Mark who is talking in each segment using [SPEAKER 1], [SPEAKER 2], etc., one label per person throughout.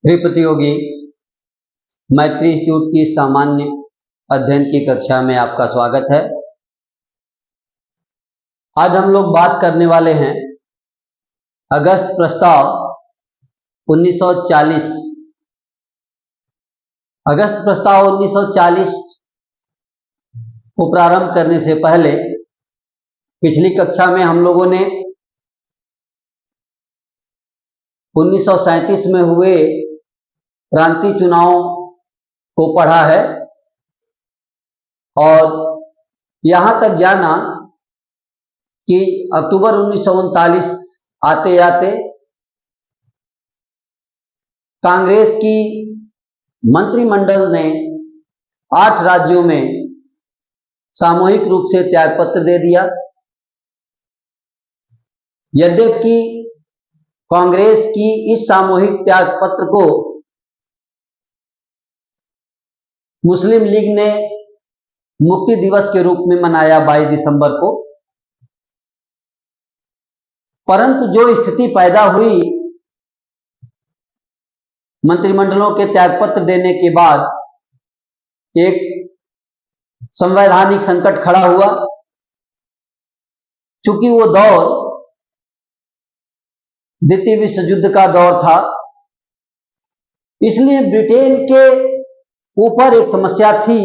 [SPEAKER 1] प्रिय प्रतियोगी, मैत्री इंस्टीट्यूट की सामान्य अध्ययन की कक्षा में आपका स्वागत है। आज हम लोग बात करने वाले हैं अगस्त प्रस्ताव 1940। अगस्त प्रस्ताव 1940 को प्रारंभ करने से पहले पिछली कक्षा में हम लोगों ने 1937 में हुए प्रांतीय चुनावों को पढ़ा है और यहां तक जाना कि अक्टूबर 1939 आते आते कांग्रेस की मंत्रिमंडल ने 8 राज्यों में सामूहिक रूप से त्यागपत्र दे दिया। यद्यपि कांग्रेस की इस सामूहिक त्यागपत्र को मुस्लिम लीग ने मुक्ति दिवस के रूप में मनाया 22 दिसंबर को, परंतु जो स्थिति पैदा हुई मंत्रिमंडलों के त्यागपत्र देने के बाद एक संवैधानिक संकट खड़ा हुआ। चूंकि वो दौर द्वितीय विश्व युद्ध का दौर था, इसलिए ब्रिटेन के ऊपर एक समस्या थी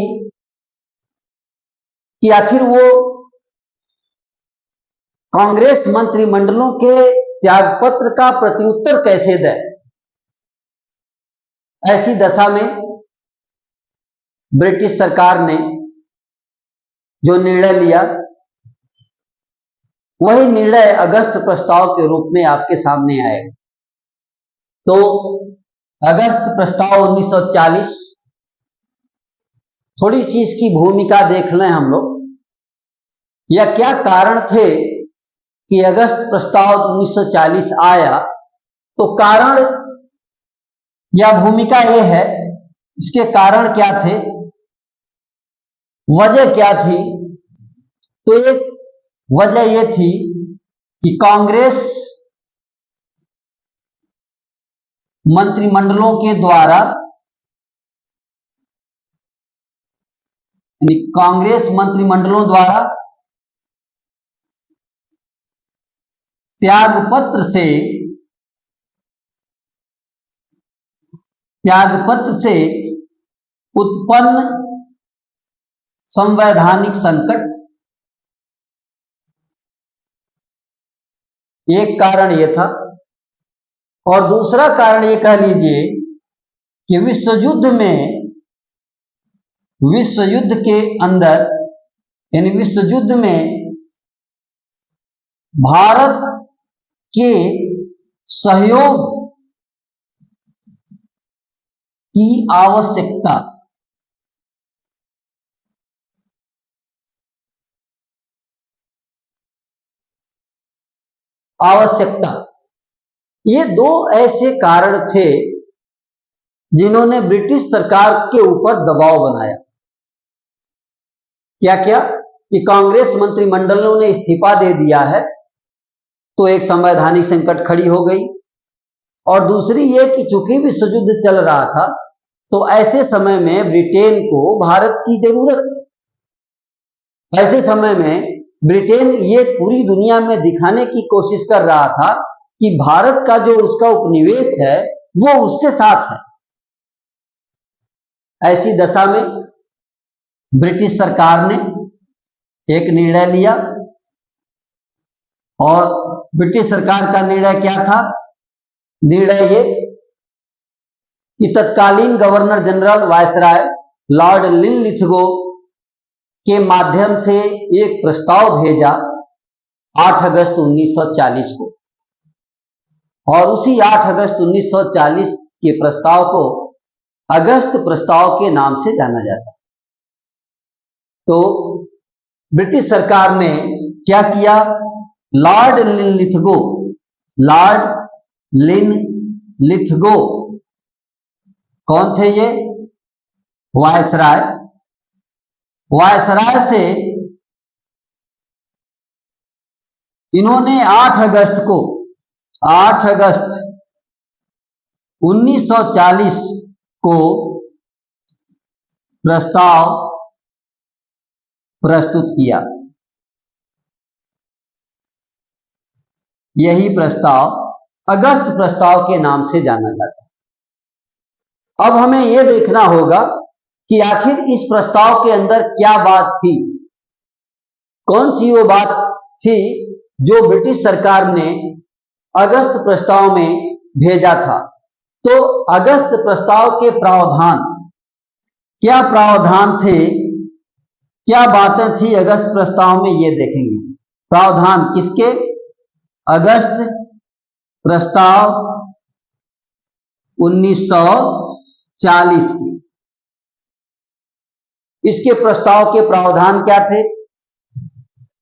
[SPEAKER 1] कि आखिर वो कांग्रेस मंत्रिमंडलों के त्यागपत्र का प्रत्युत्तर कैसे दे। ऐसी दशा में ब्रिटिश सरकार ने जो निर्णय लिया, वही निर्णय अगस्त प्रस्ताव के रूप में आपके सामने आएगा। तो अगस्त प्रस्ताव 1940, थोड़ी सी इसकी भूमिका देख लें हम लोग, या क्या कारण थे कि अगस्त प्रस्ताव 1940 आया। तो कारण या भूमिका यह है, इसके कारण क्या थे, वजह क्या थी। तो एक वजह यह थी कि कांग्रेस मंत्रिमंडलों के द्वारा, यानी कांग्रेस मंत्रिमंडलों द्वारा त्यागपत्र से उत्पन्न संवैधानिक संकट एक कारण यह था, और दूसरा कारण यह कह लीजिए कि विश्व युद्ध के अंदर, यानी विश्व युद्ध में भारत के सहयोग की आवश्यकता, ये दो ऐसे कारण थे जिन्होंने ब्रिटिश सरकार के ऊपर दबाव बनाया। क्या क्या कि कांग्रेस मंत्रिमंडलों ने इस्तीफा दे दिया है, तो एक संवैधानिक संकट खड़ी हो गई, और दूसरी ये कि चूंकि विश्व युद्ध चल रहा था, तो ऐसे समय में ब्रिटेन को भारत की जरूरत थी। ऐसे समय में ब्रिटेन ये पूरी दुनिया में दिखाने की कोशिश कर रहा था कि भारत का जो उसका उपनिवेश है वो उसके साथ है। ऐसी दशा में ब्रिटिश सरकार ने एक निर्णय लिया, और ब्रिटिश सरकार का निर्णय क्या था। निर्णय ये कि तत्कालीन governor general viceroy Lord Linlithgow के माध्यम से एक प्रस्ताव भेजा 8 अगस्त 1940 को, और उसी 8 अगस्त 1940 के प्रस्ताव को अगस्त प्रस्ताव के नाम से जाना जाता है। तो ब्रिटिश सरकार ने क्या किया, लॉर्ड लिनलिथगो कौन थे ये, वायसराय से इन्होंने 8 अगस्त 1940 को प्रस्ताव प्रस्तुत किया। यही प्रस्ताव अगस्त प्रस्ताव के नाम से जाना जाता है। अब हमें यह देखना होगा कि आखिर इस प्रस्ताव के अंदर क्या बात थी, कौन सी वो बात थी जो ब्रिटिश सरकार ने अगस्त प्रस्ताव में भेजा था। तो अगस्त प्रस्ताव के प्रावधान, क्या प्रावधान थे, क्या बातें थी अगस्त प्रस्ताव में, ये देखेंगे। प्रावधान किसके? अगस्त प्रस्ताव 1940 की। इसके प्रस्ताव के प्रावधान क्या थे?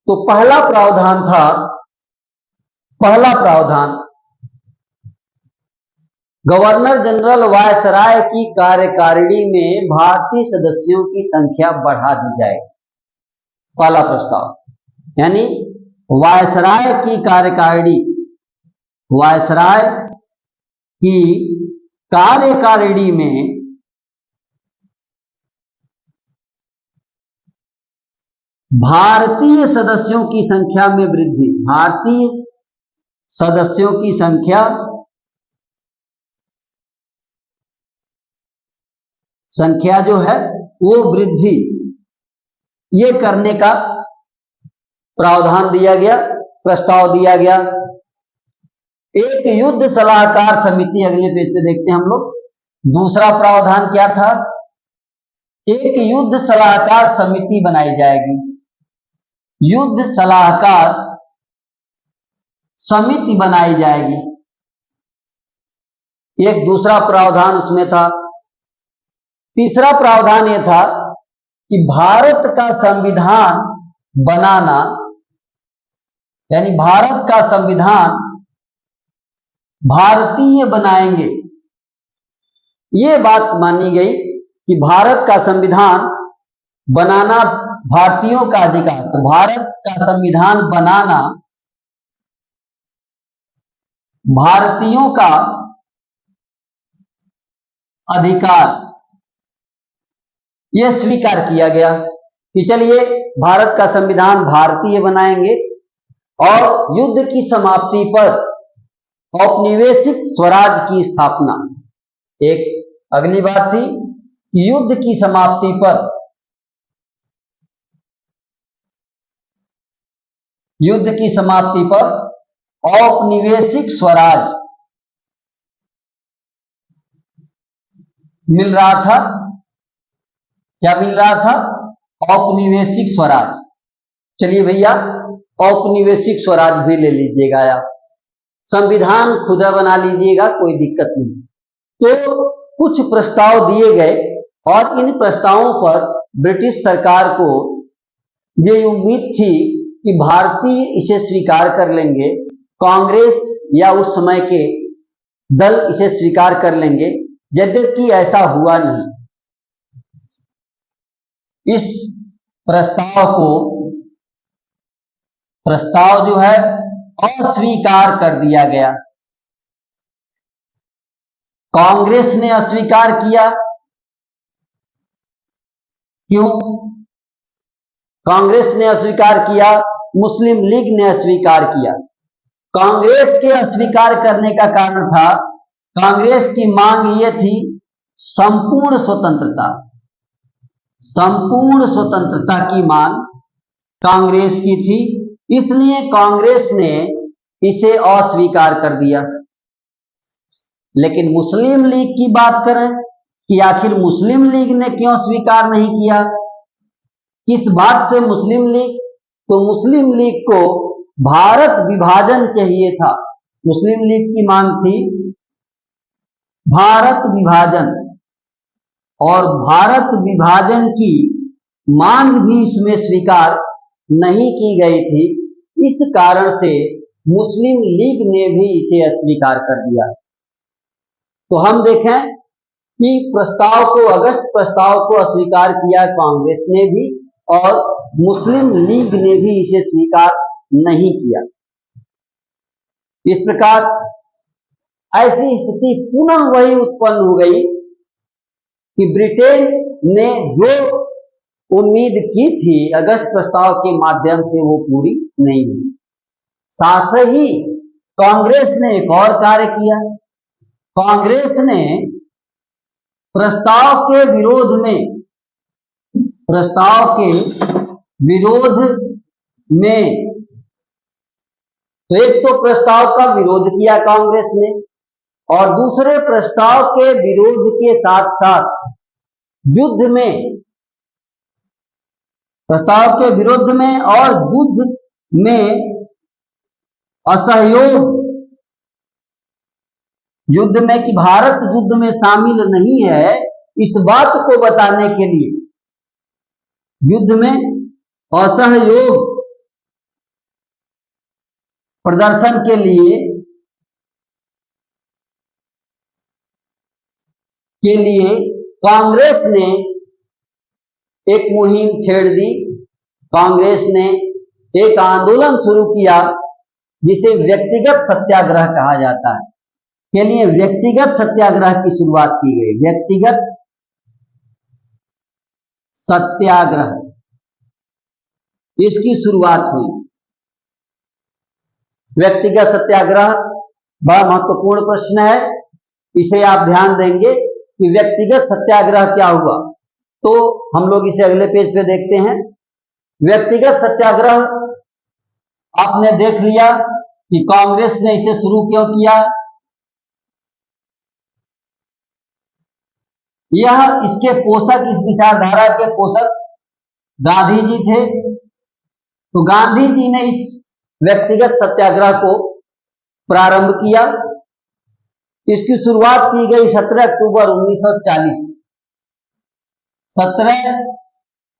[SPEAKER 1] तो पहला प्रावधान गवर्नर जनरल वायसराय की कार्यकारिणी में भारतीय सदस्यों की संख्या बढ़ा दी जाए। पहला प्रस्ताव, यानी वायसराय की कार्यकारिणी, वायसराय की कार्यकारिणी में भारतीय सदस्यों की संख्या में वृद्धि, भारतीय सदस्यों की संख्या जो है वो वृद्धि, ये करने का प्रावधान दिया गया, प्रस्ताव दिया गया। एक युद्ध सलाहकार समिति, अगले पेज पे देखते हैं हम लोग। दूसरा प्रावधान क्या था? एक युद्ध सलाहकार समिति बनाई जाएगी, युद्ध सलाहकार समिति बनाई जाएगी। एक दूसरा प्रावधान उसमें था। तीसरा प्रावधान यह था कि भारत का संविधान बनाना, यानी भारत का संविधान भारतीय बनाएंगे। ये बात मानी गई कि भारत का संविधान बनाना भारतीयों का अधिकार, तो भारत का संविधान बनाना भारतीयों का अधिकार, यह स्वीकार किया गया कि चलिए भारत का संविधान भारतीय बनाएंगे और युद्ध की समाप्ति पर औपनिवेशिक स्वराज की स्थापना। एक अगली बात थी कि युद्ध की समाप्ति पर औपनिवेशिक स्वराज मिल रहा था। क्या मिल रहा था? औपनिवेशिक स्वराज। चलिए भैया औपनिवेशिक स्वराज भी ले लीजिएगा, आप संविधान खुदा बना लीजिएगा, कोई दिक्कत नहीं। तो कुछ प्रस्ताव दिए गए और इन प्रस्तावों पर ब्रिटिश सरकार को ये उम्मीद थी कि भारतीय इसे स्वीकार कर लेंगे, कांग्रेस या उस समय के दल इसे स्वीकार कर लेंगे, यद्यपि ऐसा हुआ नहीं। इस प्रस्ताव जो है अस्वीकार कर दिया गया। कांग्रेस ने अस्वीकार किया। क्यों कांग्रेस ने अस्वीकार किया? मुस्लिम लीग ने अस्वीकार किया। कांग्रेस के अस्वीकार करने का कारण था, कांग्रेस की मांग यह थी संपूर्ण स्वतंत्रता की मांग कांग्रेस की थी, इसलिए कांग्रेस ने इसे अस्वीकार कर दिया। लेकिन मुस्लिम लीग की बात करें कि आखिर मुस्लिम लीग ने क्यों स्वीकार नहीं किया, किस बात से मुस्लिम लीग? तो मुस्लिम लीग को भारत विभाजन चाहिए था। मुस्लिम लीग की मांग थी भारत विभाजन, और भारत विभाजन की मांग भी इसमें स्वीकार नहीं की गई थी। इस कारण से मुस्लिम लीग ने भी इसे अस्वीकार कर दिया। तो हम देखें कि अगस्त प्रस्ताव को अस्वीकार किया कांग्रेस ने भी, और मुस्लिम लीग ने भी इसे स्वीकार नहीं किया। इस प्रकार ऐसी स्थिति पुनः वही उत्पन्न हो गई कि ब्रिटेन ने जो उम्मीद की थी अगस्त प्रस्ताव के माध्यम से वो पूरी नहीं हुई। साथ ही कांग्रेस ने एक और कार्य किया। कांग्रेस ने प्रस्ताव के विरोध में तो एक तो प्रस्ताव का विरोध किया कांग्रेस ने, और दूसरे प्रस्ताव के विरोध के साथ साथ युद्ध में, प्रस्ताव के विरोध में और युद्ध में असहयोग, युद्ध में कि भारत युद्ध में शामिल नहीं है, इस बात को बताने के लिए, युद्ध में असहयोग प्रदर्शन के लिए कांग्रेस ने एक मुहिम छेड़ दी। कांग्रेस ने एक आंदोलन शुरू किया जिसे व्यक्तिगत सत्याग्रह कहा जाता है, के लिए व्यक्तिगत सत्याग्रह की शुरुआत की गई। व्यक्तिगत सत्याग्रह, इसकी शुरुआत हुई। व्यक्तिगत सत्याग्रह बड़ा महत्वपूर्ण प्रश्न है, इसे आप ध्यान देंगे कि व्यक्तिगत सत्याग्रह क्या हुआ। तो हम लोग इसे अगले पेज पे देखते हैं। व्यक्तिगत सत्याग्रह आपने देख लिया कि कांग्रेस ने इसे शुरू क्यों किया। यह इसके पोषक, इस विचारधारा के पोषक गांधी जी थे। तो गांधी जी ने इस व्यक्तिगत सत्याग्रह को प्रारंभ किया। इसकी शुरुआत की गई 17 अक्टूबर 1940। 17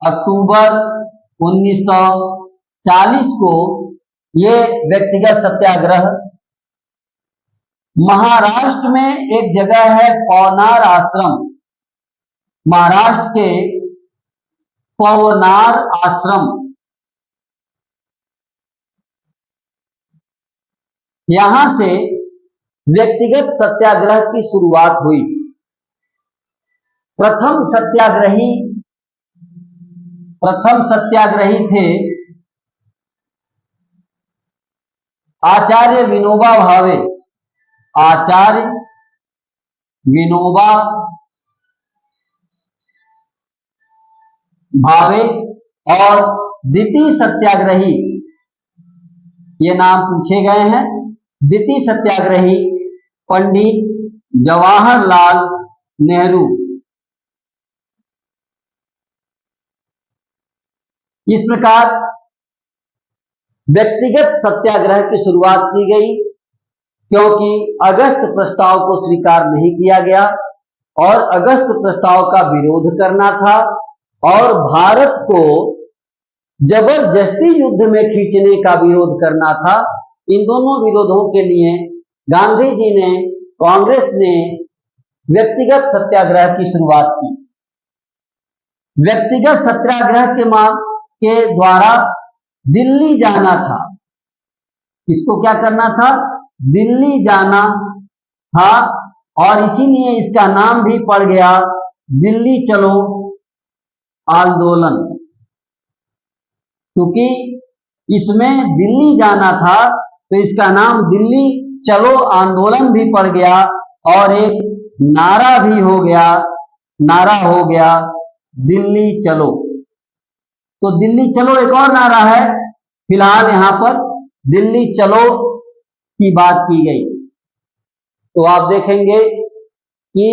[SPEAKER 1] अक्टूबर 1940 को ये व्यक्तिगत सत्याग्रह महाराष्ट्र में एक जगह है पवनार आश्रम, महाराष्ट्र के पवनार आश्रम, यहां से व्यक्तिगत सत्याग्रह की शुरुआत हुई। प्रथम सत्याग्रही थे आचार्य विनोबा भावे। आचार्य विनोबा भावे और द्वितीय सत्याग्रही, ये नाम पूछे गए हैं। द्वितीय सत्याग्रही पंडित जवाहरलाल नेहरू। इस प्रकार व्यक्तिगत सत्याग्रह की शुरुआत की गई, क्योंकि अगस्त प्रस्ताव को स्वीकार नहीं किया गया और अगस्त प्रस्ताव का विरोध करना था और भारत को जबरदस्ती युद्ध में खींचने का विरोध करना था। इन दोनों विरोधों के लिए गांधी जी ने, कांग्रेस ने व्यक्तिगत सत्याग्रह की शुरुआत की। व्यक्तिगत सत्याग्रह के द्वारा दिल्ली जाना था। इसको क्या करना था? दिल्ली जाना था, और इसीलिए इसका नाम भी पड़ गया दिल्ली चलो आंदोलन, क्योंकि इसमें दिल्ली जाना था तो इसका नाम दिल्ली चलो आंदोलन भी पड़ गया और एक नारा भी हो गया, नारा हो गया दिल्ली चलो। तो दिल्ली चलो एक और नारा है, फिलहाल यहां पर दिल्ली चलो की बात की गई। तो आप देखेंगे कि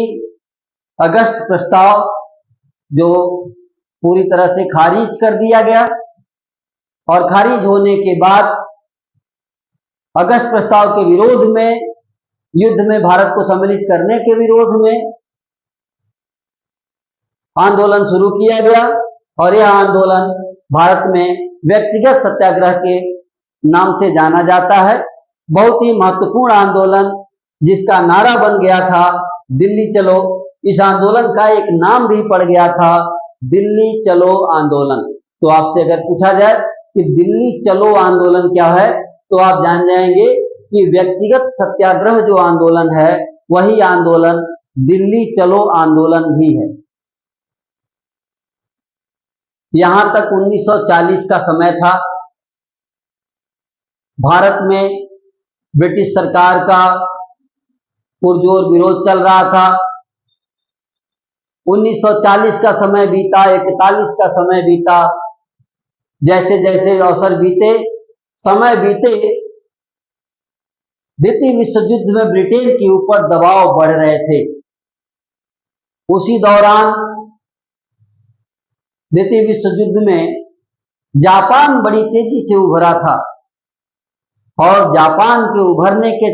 [SPEAKER 1] अगस्त प्रस्ताव जो पूरी तरह से खारिज कर दिया गया, और खारिज होने के बाद अगस्त प्रस्ताव के विरोध में, युद्ध में भारत को सम्मिलित करने के विरोध में आंदोलन शुरू किया गया, और यह आंदोलन भारत में व्यक्तिगत सत्याग्रह के नाम से जाना जाता है। बहुत ही महत्वपूर्ण आंदोलन जिसका नारा बन गया था दिल्ली चलो। इस आंदोलन का एक नाम भी पड़ गया था दिल्ली चलो आंदोलन। तो आपसे अगर पूछा जाए कि दिल्ली चलो आंदोलन क्या है, तो आप जान जाएंगे कि व्यक्तिगत सत्याग्रह जो आंदोलन है वही आंदोलन दिल्ली चलो आंदोलन भी है। यहां तक 1940 का समय था। भारत में ब्रिटिश सरकार का पुरजोर विरोध चल रहा था। 1940 का समय बीता, 41 का समय बीता, जैसे जैसे अवसर बीते, समय बीते, द्वितीय विश्व युद्ध में ब्रिटेन के ऊपर दबाव बढ़ रहे थे। उसी दौरान द्वितीय विश्व युद्ध में जापान बड़ी तेजी से उभरा था और जापान के उभरने के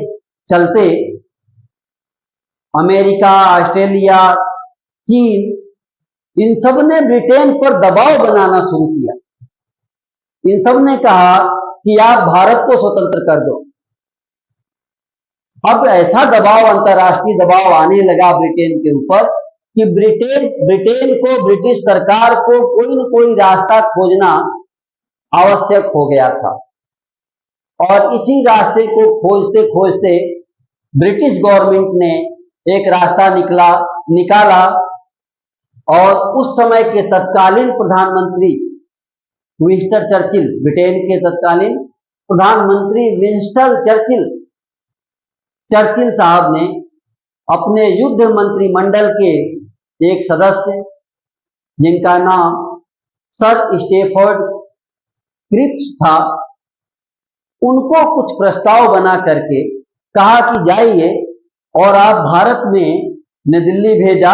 [SPEAKER 1] चलते अमेरिका, ऑस्ट्रेलिया, चीन, इन सब ने ब्रिटेन पर दबाव बनाना शुरू किया। इन सब ने कहा कि आप भारत को स्वतंत्र कर दो। अब ऐसा दबाव, अंतर्राष्ट्रीय दबाव आने लगा ब्रिटेन के ऊपर कि ब्रिटेन को, ब्रिटिश सरकार को कोई न कोई रास्ता खोजना आवश्यक हो गया था। और इसी रास्ते को खोजते खोजते ब्रिटिश गवर्नमेंट ने एक रास्ता निकाला और उस समय के तत्कालीन प्रधानमंत्री विंस्टन चर्चिल, ब्रिटेन के तत्कालीन प्रधानमंत्री विंस्टन चर्चिल साहब ने अपने युद्ध मंत्रिमंडल के एक सदस्य, जिनका नाम सर स्टेफर्ड क्रिप्स था, उनको कुछ प्रस्ताव बना करके कहा कि जाइए और आप भारत में ने दिल्ली भेजा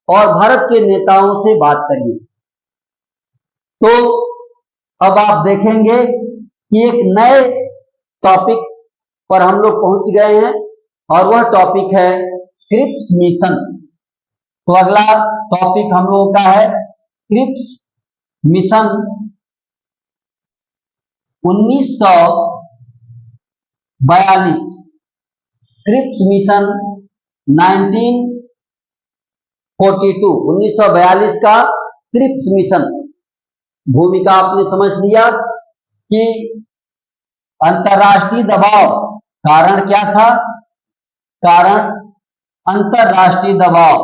[SPEAKER 1] और भारत के नेताओं से बात करिए। तो अब आप देखेंगे कि एक नए टॉपिक पर हम लोग पहुंच गए हैं और वह टॉपिक है क्रिप्स मिशन। तो अगला टॉपिक हम लोगों का है क्रिप्स मिशन 1942। क्रिप्स मिशन 1942 का क्रिप्स मिशन। भूमिका आपने समझ लिया कि अंतर्राष्ट्रीय दबाव, कारण क्या था? कारण अंतर्राष्ट्रीय दबाव।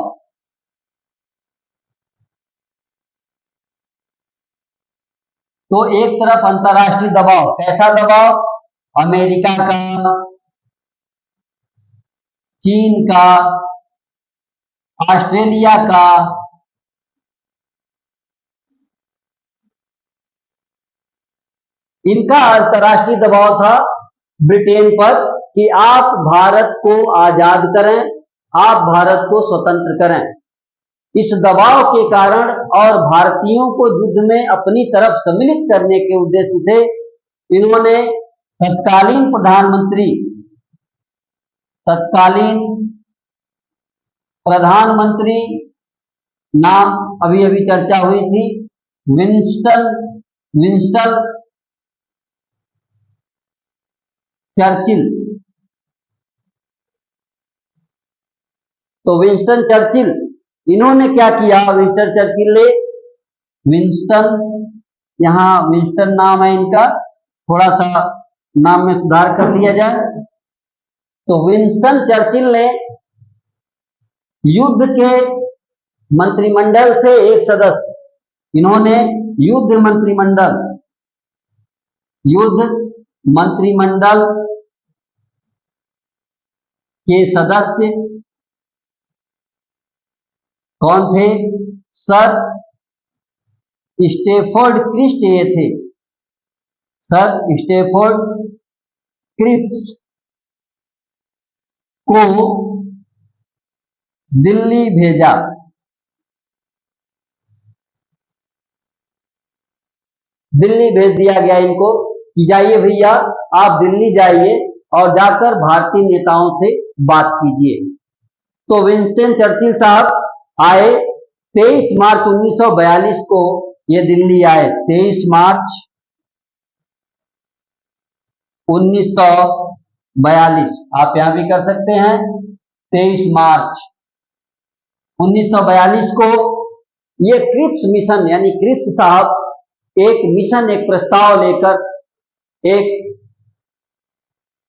[SPEAKER 1] तो एक तरफ अंतर्राष्ट्रीय दबाव, कैसा दबाव? अमेरिका का, चीन का, ऑस्ट्रेलिया का, इनका अंतर्राष्ट्रीय दबाव था ब्रिटेन पर कि आप भारत को आजाद करें, आप भारत को स्वतंत्र करें। इस दबाव के कारण और भारतीयों को युद्ध में अपनी तरफ सम्मिलित करने के उद्देश्य से इन्होंने तत्कालीन प्रधानमंत्री नाम अभी अभी चर्चा हुई थी, विंस्टन चर्चिल। तो विंस्टन चर्चिल, इन्होंने क्या किया? विंस्टन चर्चिल ने, यहां विंस्टन नाम है इनका, थोड़ा सा नाम में सुधार कर लिया जाए। तो विंस्टन चर्चिल ने युद्ध के मंत्रिमंडल से एक सदस्य, इन्होंने युद्ध मंत्रिमंडल के सदस्य कौन थे? सर स्टेफर्ड क्रिप्स ये थे। सर स्टेफर्ड क्रिप्स को दिल्ली भेजा। दिल्ली भेज दिया गया इनको कि जाइए भैया, आप दिल्ली जाइए और जाकर भारतीय नेताओं से बात कीजिए। तो विंस्टन चर्चिल साहब आए 23 मार्च 1942 को ये दिल्ली आए। 23 मार्च 1942, आप यहां भी कर सकते हैं। 23 मार्च 1942 को ये क्रिप्स मिशन, यानी क्रिप्स साहब एक मिशन, एक प्रस्ताव लेकर एक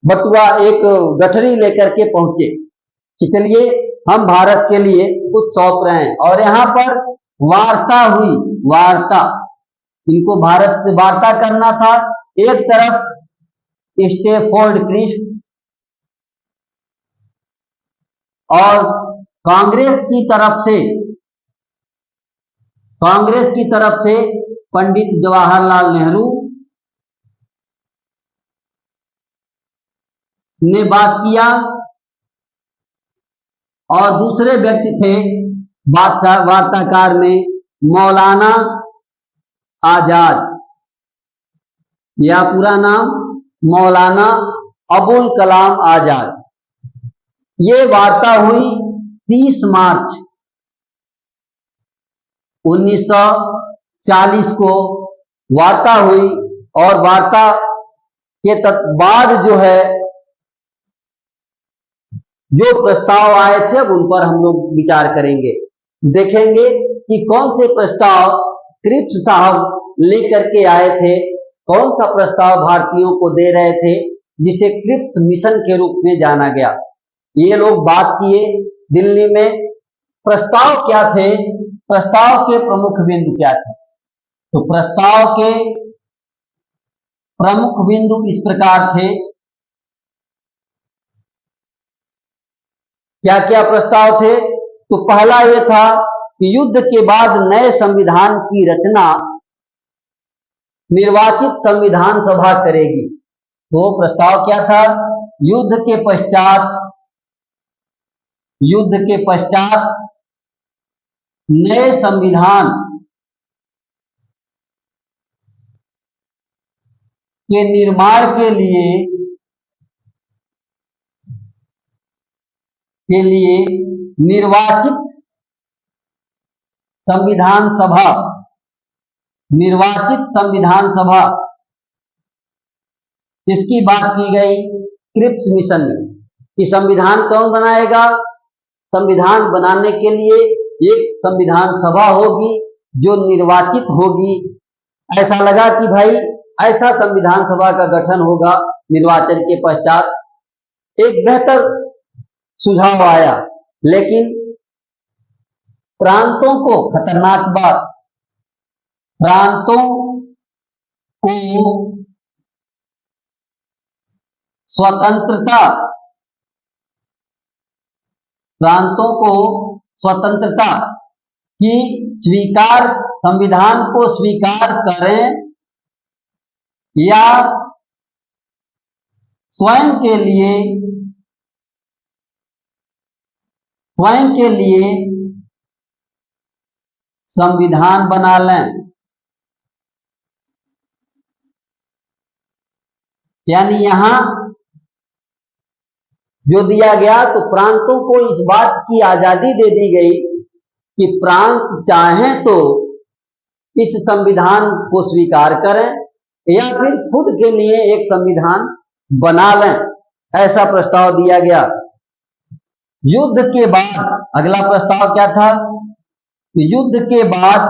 [SPEAKER 1] बटुआ, एक गठरी लेकर के पहुंचे कि चलिए हम भारत के लिए कुछ सौंप रहे हैं। और यहाँ पर वार्ता हुई, वार्ता, इनको भारत से वार्ता करना था। एक तरफ स्टैफोर्ड क्रिप्स और कांग्रेस की तरफ से पंडित जवाहरलाल नेहरू ने बात किया, और दूसरे व्यक्ति थे वार्ताकार में मौलाना आजाद, या पूरा नाम मौलाना अबुल कलाम आजाद। ये वार्ता हुई 30 मार्च 1940 को वार्ता हुई। और वार्ता के बाद जो है, जो प्रस्ताव आए थे अब उन पर हम लोग विचार करेंगे, देखेंगे कि कौन से प्रस्ताव क्रिप्स साहब लेकर के आए थे, कौन सा प्रस्ताव भारतीयों को दे रहे थे, जिसे क्रिप्स मिशन के रूप में जाना गया। ये लोग बात किए दिल्ली में। प्रस्ताव क्या थे, प्रस्ताव के प्रमुख बिंदु क्या थे? तो प्रस्ताव के प्रमुख बिंदु इस प्रकार थे। क्या क्या प्रस्ताव थे? तो पहला यह था कि युद्ध के बाद नए संविधान की रचना निर्वाचित संविधान सभा करेगी। तो प्रस्ताव क्या था? युद्ध के पश्चात नए संविधान के निर्माण के लिए निर्वाचित संविधान सभा इसकी बात की गई क्रिप्स मिशन में कि संविधान कौन बनाएगा। संविधान बनाने के लिए एक संविधान सभा होगी जो निर्वाचित होगी। ऐसा लगा कि भाई ऐसा संविधान सभा का गठन होगा निर्वाचन के पश्चात। एक बेहतर सुझाव आया, लेकिन प्रांतों को, खतरनाक बात, प्रांतों को स्वतंत्रता की संविधान को स्वीकार करें या स्वयं के लिए संविधान बना लें। यानी यहां जो दिया गया, तो प्रांतों को इस बात की आजादी दे दी गई कि प्रांत चाहें तो इस संविधान को स्वीकार करें या फिर खुद के लिए एक संविधान बना लें। ऐसा प्रस्ताव दिया गया। युद्ध के बाद अगला प्रस्ताव क्या था? युद्ध के बाद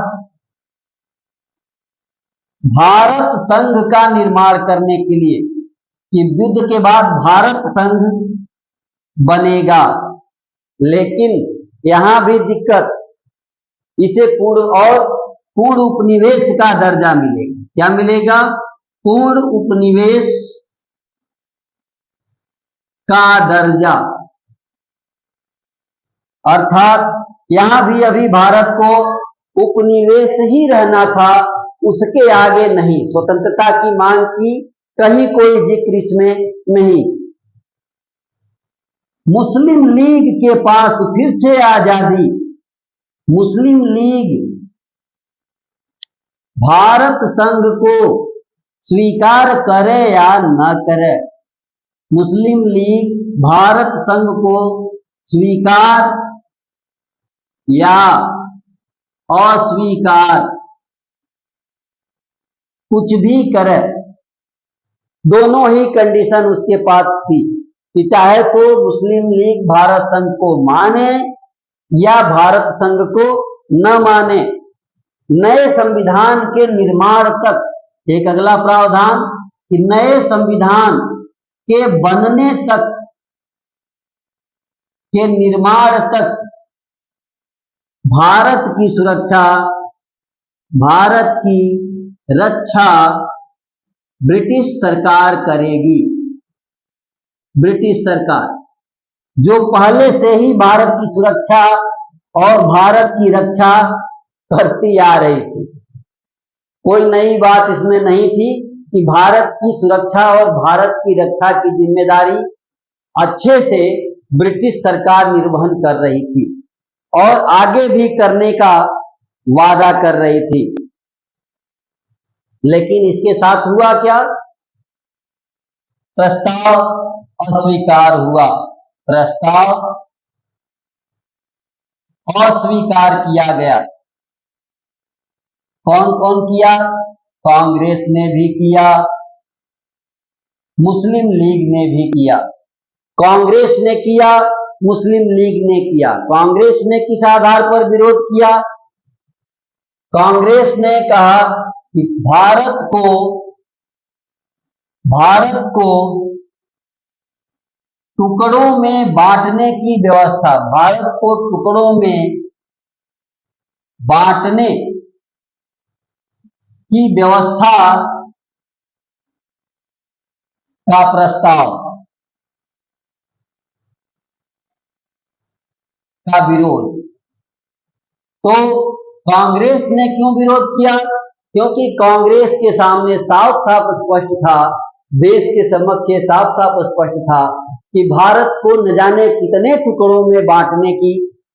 [SPEAKER 1] भारत संघ का निर्माण करने के लिए, कि युद्ध के बाद भारत संघ बनेगा। लेकिन यहां भी दिक्कत, इसे पूर्ण उपनिवेश का दर्जा मिलेगा। क्या मिलेगा? पूर्ण उपनिवेश का दर्जा। अर्थात यहां भी अभी भारत को उपनिवेश ही रहना था, उसके आगे नहीं। स्वतंत्रता की मांग की कहीं कोई जिक्र इसमें नहीं। मुस्लिम लीग के पास फिर से आजादी। मुस्लिम लीग भारत संघ को स्वीकार करे या न करे, मुस्लिम लीग भारत संघ को स्वीकार या अस्वीकार कुछ भी करे, दोनों ही कंडीशन उसके पास थी कि चाहे तो मुस्लिम लीग भारत संघ को माने या भारत संघ को न माने। नए संविधान के निर्माण तक एक अगला प्रावधान कि नए संविधान के बनने तक, के निर्माण तक भारत की सुरक्षा, भारत की रक्षा ब्रिटिश सरकार करेगी। ब्रिटिश सरकार जो पहले से ही भारत की सुरक्षा और भारत की रक्षा करती आ रही थी, कोई नई बात इसमें नहीं थी कि भारत की सुरक्षा और भारत की रक्षा की जिम्मेदारी अच्छे से ब्रिटिश सरकार निर्वहन कर रही थी और आगे भी करने का वादा कर रही थी। लेकिन इसके साथ हुआ क्या? प्रस्ताव अस्वीकार हुआ। प्रस्ताव अस्वीकार किया गया। कौन कौन किया? कांग्रेस ने भी किया, मुस्लिम लीग ने भी किया। कांग्रेस ने किया, मुस्लिम लीग ने किया। कांग्रेस ने किस आधार पर विरोध किया? कांग्रेस ने कहा कि भारत को टुकड़ों में बांटने की व्यवस्था, भारत को टुकड़ों में बांटने की व्यवस्था का प्रस्ताव का विरोध। तो कांग्रेस ने क्यों विरोध किया? क्योंकि कांग्रेस के सामने साफ साफ स्पष्ट था, देश के समक्ष साफ साफ स्पष्ट था कि भारत को न जाने कितने टुकड़ों में बांटने की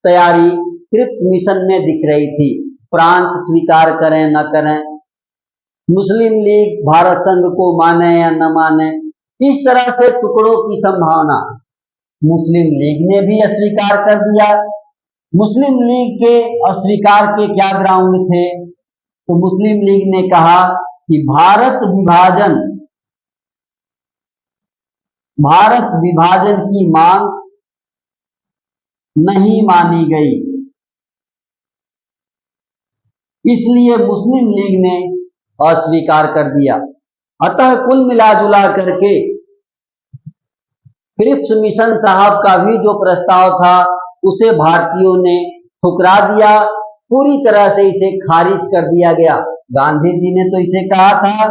[SPEAKER 1] तैयारी क्रिप्स मिशन में दिख रही थी। प्रांत स्वीकार करें न करें, मुस्लिम लीग भारत संघ को माने या न माने, इस तरह से टुकड़ों की संभावना मुस्लिम लीग ने भी अस्वीकार कर दिया। मुस्लिम लीग के अस्वीकार के क्या ग्राउंड थे? तो मुस्लिम लीग ने कहा कि भारत विभाजन की मांग नहीं मानी गई, इसलिए मुस्लिम लीग ने अस्वीकार कर दिया। अतः कुल मिलाजुला करके क्रिप्स मिशन साहब का भी जो प्रस्ताव था उसे भारतीयों ने ठुकरा दिया, पूरी तरह से इसे खारिज कर दिया गया। गांधी जी ने तो इसे कहा था,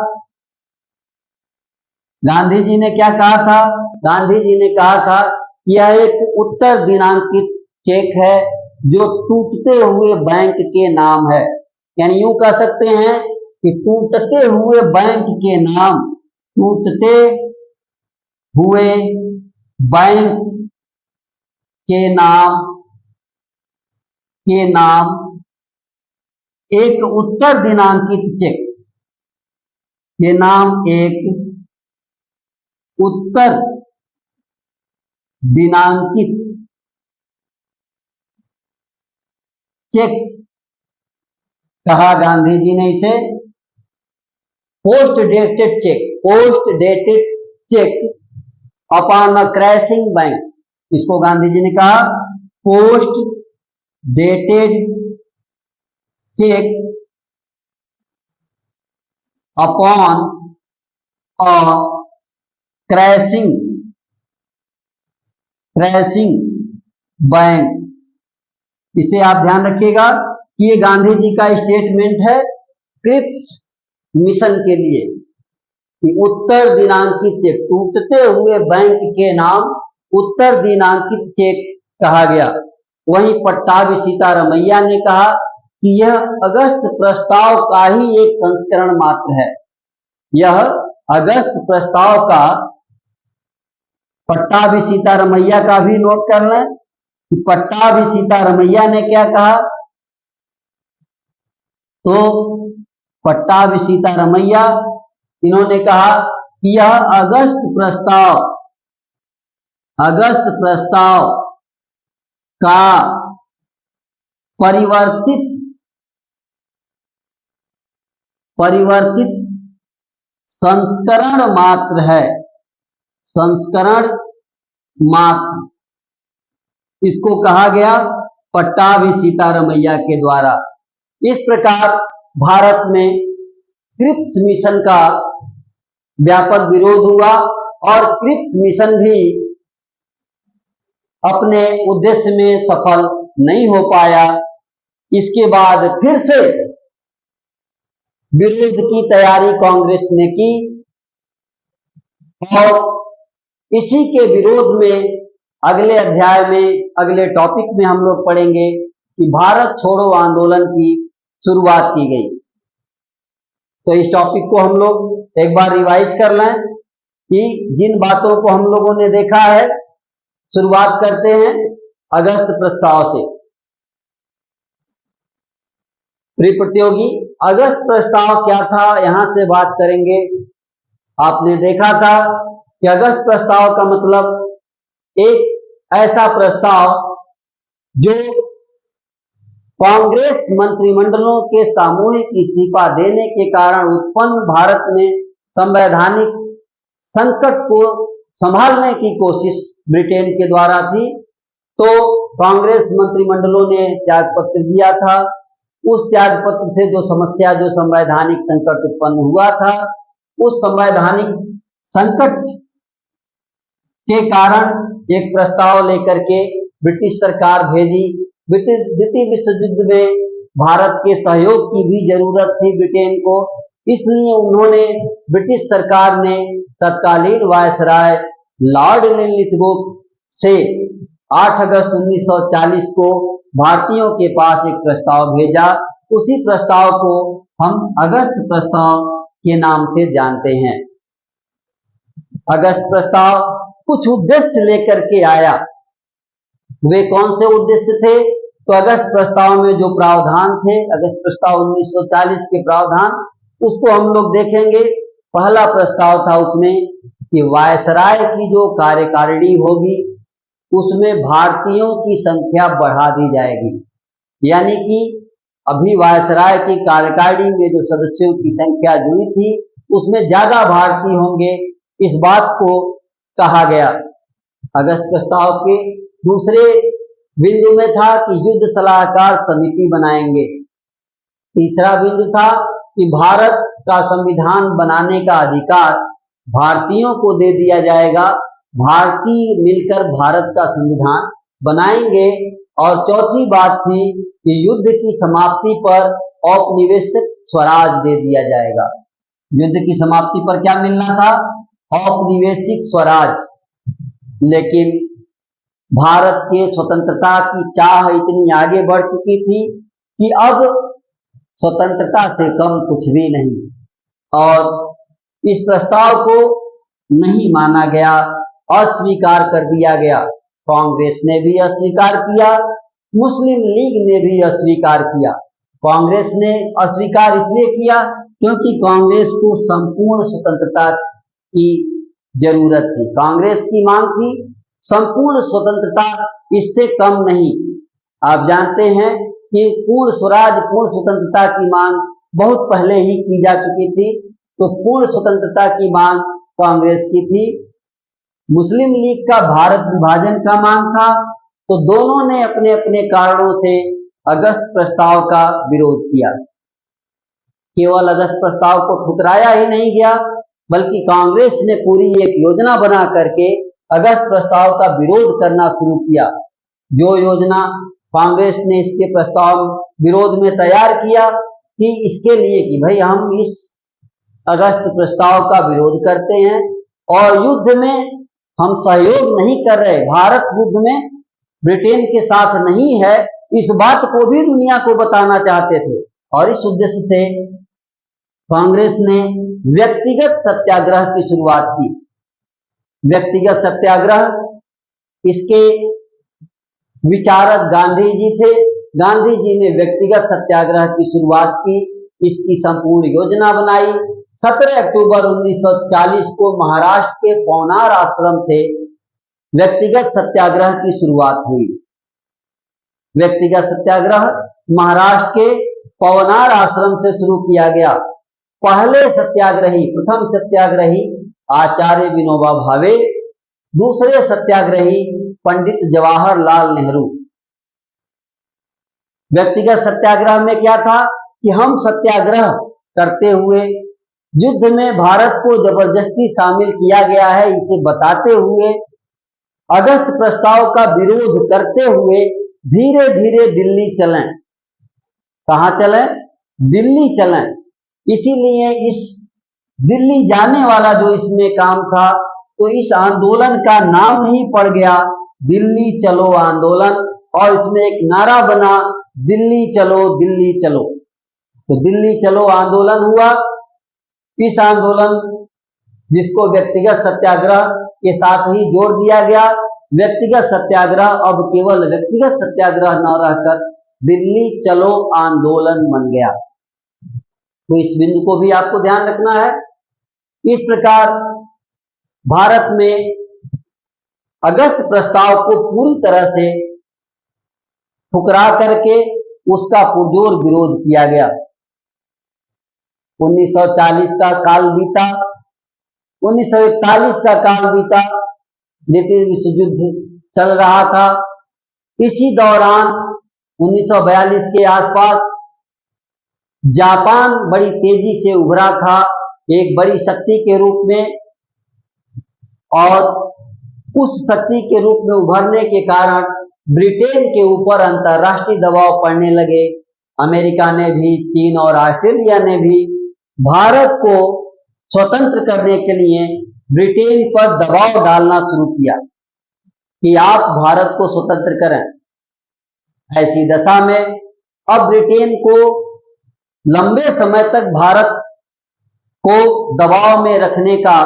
[SPEAKER 1] गांधी जी ने क्या कहा था? गांधी जी ने कहा था यह एक उत्तर दिनांकित चेक है जो टूटते हुए बैंक के नाम है। यानी यूं कह सकते हैं कि टूटते हुए बैंक के नाम, टूटते हुए बैंक के नाम एक उत्तर दिनांकित चेक के नाम एक उत्तर दिनांकित चेक कहा गांधी जी ने इसे। Post dated cheque upon a crashing bank, इसको गांधी जी ने कहा post dated cheque upon a crashing bank. इसे आप ध्यान रखिएगा कि ये गांधी जी का स्टेटमेंट है क्रिप्स मिशन के लिए कि उत्तर दिनांकित चेक, टूटते हुए बैंक के नाम उत्तर दिनांकित चेक कहा गया। वहीं पट्टाभी सीतारमैया ने कहा कि यह अगस्त प्रस्ताव का ही एक संस्करण मात्र है। यह अगस्त प्रस्ताव का, पट्टाभी सीतारमैया का भी नोट कर लें कि पट्टाभी सीतारमैया ने क्या कहा। तो पट्टाभी सीतारमैया इन्होंने कहा कि यह अगस्त प्रस्ताव का परिवर्तित संस्करण मात्र है, संस्करण मात्र, इसको कहा गया पट्टाभी सीतारमैया के द्वारा। इस प्रकार भारत में क्रिप्स मिशन का व्यापक विरोध हुआ और क्रिप्स मिशन भी अपने उद्देश्य में सफल नहीं हो पाया। इसके बाद फिर से विरोध की तैयारी कांग्रेस ने की और इसी के विरोध में अगले अध्याय में, अगले टॉपिक में हम लोग पढ़ेंगे कि भारत छोड़ो आंदोलन की शुरुआत की गई। तो इस टॉपिक को हम लोग एक बार रिवाइज कर लें कि जिन बातों को हम लोगों ने देखा है। शुरुआत करते हैं अगस्त प्रस्ताव से। प्रिय प्रतियोगी, अगस्त प्रस्ताव क्या था, यहां से बात करेंगे। आपने देखा था कि अगस्त प्रस्ताव का मतलब एक ऐसा प्रस्ताव जो कांग्रेस मंत्रिमंडलों के सामूहिक इस्तीफा देने के कारण उत्पन्न भारत में संवैधानिक संकट को संभालने की कोशिश ब्रिटेन के द्वारा थी। तो कांग्रेस मंत्रिमंडलों ने त्यागपत्र दिया था। उस त्यागपत्र से जो समस्या, जो संवैधानिक संकट उत्पन्न हुआ था, उस संवैधानिक संकट के कारण एक प्रस्ताव लेकर के ब्रिटिश सरकार भेजी। द्वितीय विश्व युद्ध में भारत के सहयोग की भी जरूरत थी ब्रिटेन को, इसलिए उन्होंने, ब्रिटिश सरकार ने तत्कालीन वायसराय लॉर्ड लिनलिथगो से 8 अगस्त 1940 को भारतीयों के पास एक प्रस्ताव भेजा। उसी प्रस्ताव को हम अगस्त प्रस्ताव के नाम से जानते हैं। अगस्त प्रस्ताव कुछ उद्देश्य लेकर के आया। वे कौन से उद्देश्य थे? तो अगस्त प्रस्ताव में जो प्रावधान थे, अगस्त प्रस्ताव 1940 के प्रावधान, उसको हम लोग देखेंगे। पहला प्रस्ताव था उसमें कि वायसराय की जो कार्यकारिणी होगी उसमें भारतीयों की संख्या बढ़ा दी जाएगी। यानी कि अभी वायसराय की कार्यकारिणी में जो सदस्यों की संख्या जुड़ी थी उसमें ज्यादा भारतीय होंगे, इस बात को कहा गया। अगस्त प्रस्ताव के दूसरे बिंदु में था कि युद्ध सलाहकार समिति बनाएंगे। तीसरा बिंदु था कि भारत का संविधान बनाने का अधिकार भारतीयों को दे दिया जाएगा, भारतीय मिलकर भारत का संविधान बनाएंगे। और चौथी बात थी कि युद्ध की समाप्ति पर औपनिवेशिक स्वराज दे दिया जाएगा। युद्ध की समाप्ति पर क्या मिलना था? औपनिवेशिक स्वराज। लेकिन भारत के स्वतंत्रता की चाह इतनी आगे बढ़ चुकी थी कि अब स्वतंत्रता से कम कुछ भी नहीं, और इस प्रस्ताव को नहीं माना गया, अस्वीकार कर दिया गया। कांग्रेस ने भी अस्वीकार किया, मुस्लिम लीग ने भी अस्वीकार किया। कांग्रेस ने अस्वीकार इसलिए किया क्योंकि कांग्रेस को संपूर्ण स्वतंत्रता की जरूरत थी। कांग्रेस की मांग थी संपूर्ण स्वतंत्रता, इससे कम नहीं। आप जानते हैं कि पूर्ण स्वराज, पूर्ण स्वतंत्रता की मांग बहुत पहले ही की जा चुकी थी। तो पूर्ण स्वतंत्रता की मांग कांग्रेस की थी, मुस्लिम लीग का भारत विभाजन का मांग था। तो दोनों ने अपने अपने कारणों से अगस्त प्रस्ताव का विरोध किया। केवल अगस्त प्रस्ताव को ठुकराया ही नहीं गया, बल्कि कांग्रेस ने पूरी एक योजना बना करके अगस्त प्रस्ताव का विरोध करना शुरू किया। जो योजना कांग्रेस ने इसके प्रस्ताव विरोध में तैयार किया कि इसके लिए कि भाई हम इस अगस्त प्रस्ताव का विरोध करते हैं और युद्ध में हम सहयोग नहीं कर रहे, भारत युद्ध में ब्रिटेन के साथ नहीं है, इस बात को भी दुनिया को बताना चाहते थे। और इस उद्देश्य से कांग्रेस ने व्यक्तिगत सत्याग्रह की शुरुआत की। व्यक्तिगत सत्याग्रह, इसके विचारक गांधी जी थे। गांधी जी ने व्यक्तिगत सत्याग्रह की शुरुआत की, इसकी संपूर्ण योजना बनाई। 17 अक्टूबर 1940 को महाराष्ट्र के पवनार आश्रम से व्यक्तिगत सत्याग्रह की शुरुआत हुई। व्यक्तिगत सत्याग्रह महाराष्ट्र के पवनार आश्रम से शुरू किया गया। पहले सत्याग्रही, प्रथम सत्याग्रही आचार्य विनोबा भावे, दूसरे सत्याग्रही पंडित जवाहरलाल नेहरू। व्यक्तिगत सत्याग्रह में क्या था कि हम सत्याग्रह करते हुए युद्ध में भारत को जबरदस्ती शामिल किया गया है, इसे बताते हुए अगस्त प्रस्ताव का विरोध करते हुए धीरे धीरे दिल्ली चलें। कहां चलें? दिल्ली चलें। इसीलिए इस दिल्ली जाने वाला जो इसमें काम था, तो इस आंदोलन का नाम ही पड़ गया दिल्ली चलो आंदोलन, और इसमें एक नारा बना दिल्ली चलो दिल्ली चलो। तो दिल्ली चलो आंदोलन हुआ। इस आंदोलन जिसको व्यक्तिगत सत्याग्रह के साथ ही जोड़ दिया गया, व्यक्तिगत सत्याग्रह अब केवल व्यक्तिगत सत्याग्रह न रहकर दिल्ली चलो आंदोलन बन गया। तो इस बिंदु को भी आपको ध्यान रखना है। इस प्रकार भारत में अगस्त प्रस्ताव को पूरी तरह से ठुकरा करके उसका पुरजोर विरोध किया गया। 1940 का काल बीता, 1941 का काल बीता, द्वितीय विश्व युद्ध चल रहा था। इसी दौरान 1942 के आसपास जापान बड़ी तेजी से उभरा था एक बड़ी शक्ति के रूप में, और उस शक्ति के रूप में उभरने के कारण ब्रिटेन के ऊपर अंतर्राष्ट्रीय दबाव पड़ने लगे। अमेरिका ने भी, चीन और ऑस्ट्रेलिया ने भी भारत को स्वतंत्र करने के लिए ब्रिटेन पर दबाव डालना शुरू किया कि आप भारत को स्वतंत्र करें। ऐसी दशा में अब ब्रिटेन को लंबे समय तक भारत को दबाव में रखने का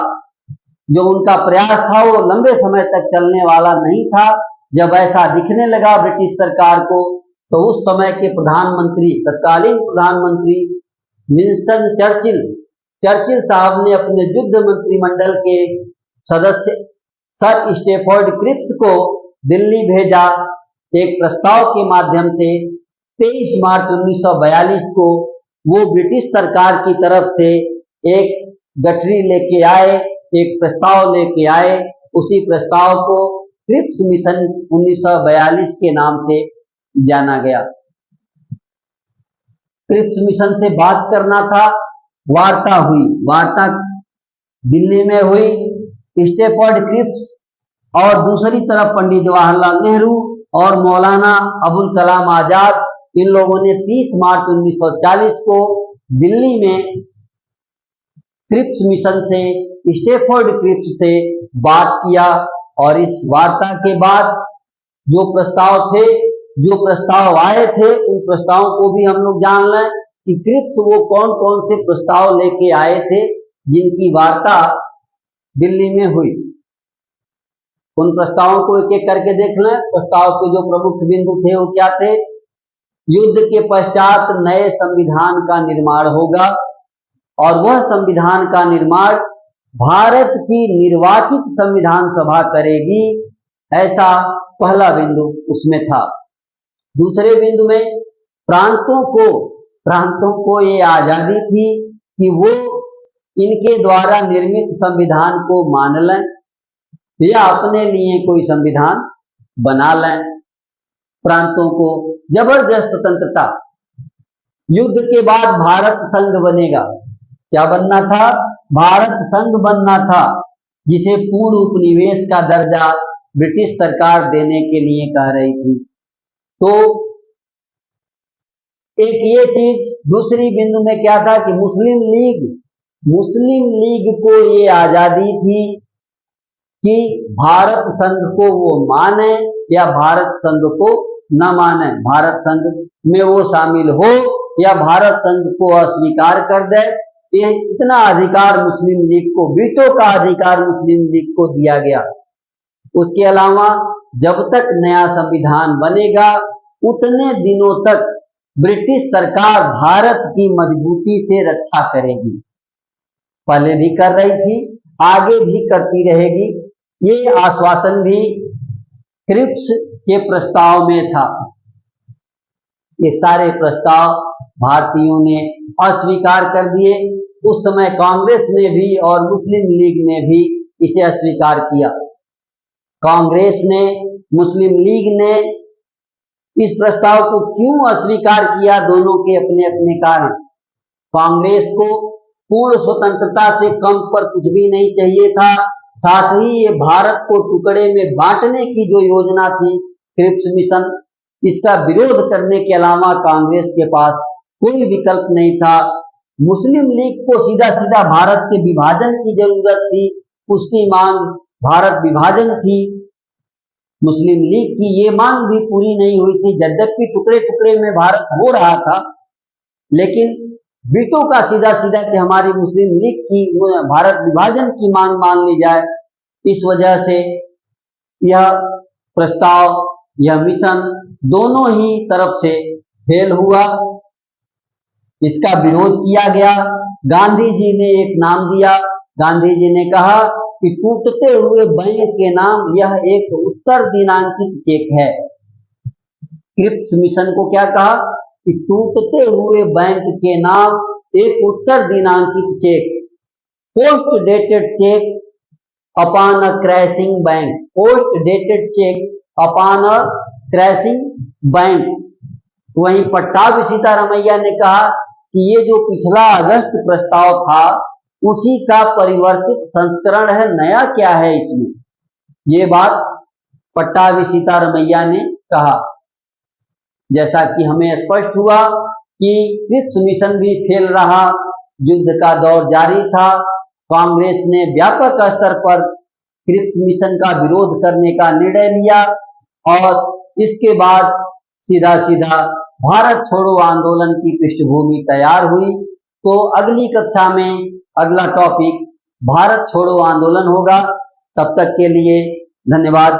[SPEAKER 1] जो उनका प्रयास था, वो लंबे समय तक चलने वाला नहीं था। जब ऐसा दिखने लगा ब्रिटिश सरकार को, तो उस समय के प्रधानमंत्री, तत्कालीन प्रधानमंत्री विंस्टन चर्चिल साहब ने अपने युद्ध मंत्रिमंडल के सदस्य सर स्टैफोर्ड क्रिप्स को दिल्ली भेजा। एक प्रस्ताव के माध्यम से 23 मार्च 1942 को वो ब्रिटिश सरकार की तरफ से एक गठरी लेके आए, एक प्रस्ताव लेके आए। उसी प्रस्ताव को क्रिप्स मिशन 1942 के नाम से जाना गया। क्रिप्स मिशन से बात करना था, वार्ता हुई, वार्ता दिल्ली में हुई। स्टैफोर्ड क्रिप्स और दूसरी तरफ पंडित जवाहरलाल नेहरू और मौलाना अबुल कलाम आजाद, इन लोगों ने 30 मार्च 1940 को दिल्ली में क्रिप्स मिशन से, स्टैफोर्ड क्रिप्स से बात किया। और इस वार्ता के बाद जो प्रस्ताव थे, जो प्रस्ताव आए थे, उन प्रस्तावों को भी हम लोग जान लें कि क्रिप्स वो कौन कौन से प्रस्ताव लेके आए थे जिनकी वार्ता दिल्ली में हुई। उन प्रस्तावों को एक एक करके देख लें। प्रस्ताव के जो प्रमुख बिंदु थे वो क्या थे? युद्ध के पश्चात नए संविधान का निर्माण होगा, और वह संविधान का निर्माण भारत की निर्वाचित संविधान सभा करेगी, ऐसा पहला बिंदु उसमें था। दूसरे बिंदु में प्रांतों को ये आजादी थी कि वो इनके द्वारा निर्मित संविधान को मान लें या अपने लिए कोई संविधान बना लें। प्रांतों को जबरदस्त स्वतंत्रता। युद्ध के बाद भारत संघ बनेगा। क्या बनना था? भारत संघ बनना था, जिसे पूर्ण उपनिवेश का दर्जा ब्रिटिश सरकार देने के लिए कह रही थी। तो एक ये चीज। दूसरी बिंदु में क्या था कि मुस्लिम लीग को ये आजादी थी कि भारत संघ को वो माने या भारत संघ को न माने, भारत संघ में वो शामिल हो या भारत संघ को अस्वीकार कर दे। ये इतना अधिकार मुस्लिम लीग को, वीटो का अधिकार मुस्लिम लीग को दिया गया। उसके अलावा जब तक नया संविधान बनेगा उतने दिनों तक ब्रिटिश सरकार भारत की मजबूती से रक्षा करेगी। पहले भी कर रही थी, आगे भी करती रहेगी। ये आश्वासन भी क्रिप्स के प्रस्ताव में था। ये सारे प्रस्ताव भारतीयों ने अस्वीकार कर दिए। उस समय कांग्रेस ने भी और मुस्लिम लीग ने भी इसे अस्वीकार किया। कांग्रेस ने, मुस्लिम लीग ने इस प्रस्ताव को क्यों अस्वीकार किया? दोनों के अपने अपने कारण। कांग्रेस को पूर्ण स्वतंत्रता से कम पर कुछ भी नहीं चाहिए था। साथ ही ये भारत को टुकड़े में बांटने की जो योजना थी क्रिप्स मिशन, इसका विरोध करने के अलावा कांग्रेस के पास कोई विकल्प नहीं था। मुस्लिम लीग को सीधा सीधा भारत के विभाजन की जरूरत थी, उसकी मांग भारत विभाजन थी। मुस्लिम लीग की ये मांग भी पूरी नहीं हुई थी, यद्यपि टुकड़े टुकड़े में भारत हो रहा था, लेकिन वीटो का सीधा सीधा कि हमारी मुस्लिम लीग की भारत विभाजन की मांग मान ली जाए। इस वजह से यह प्रस्ताव, यह मिशन दोनों ही तरफ से फेल हुआ। इसका विरोध किया गया। गांधी जी ने एक नाम दिया। गांधी जी ने कहा कि टूटते हुए बैंक के नाम यह एक उत्तर दिनांकित चेक है। क्रिप्स मिशन को क्या कहा कि टूटते हुए बैंक के नाम एक उत्तर दिनांकित cheque, post dated cheque upon a crashing bank, post dated cheque upon a crashing bank. वहीं पट्टाभी सीतारमैया ने कहा कि ये जो पिछला अगस्त प्रस्ताव था उसी का परिवर्तित संस्करण है, नया क्या है इसमें, ये बात पट्टाभी सीतारमैया ने कहा। जैसा कि हमें स्पष्ट हुआ कि क्रिप्स मिशन भी फेल रहा, युद्ध का दौर जारी था। कांग्रेस ने व्यापक स्तर पर क्रिप्स मिशन का विरोध करने का निर्णय लिया और इसके बाद सीधा सीधा भारत छोड़ो आंदोलन की पृष्ठभूमि तैयार हुई। तो अगली कक्षा में अगला टॉपिक भारत छोड़ो आंदोलन होगा। तब तक के लिए धन्यवाद।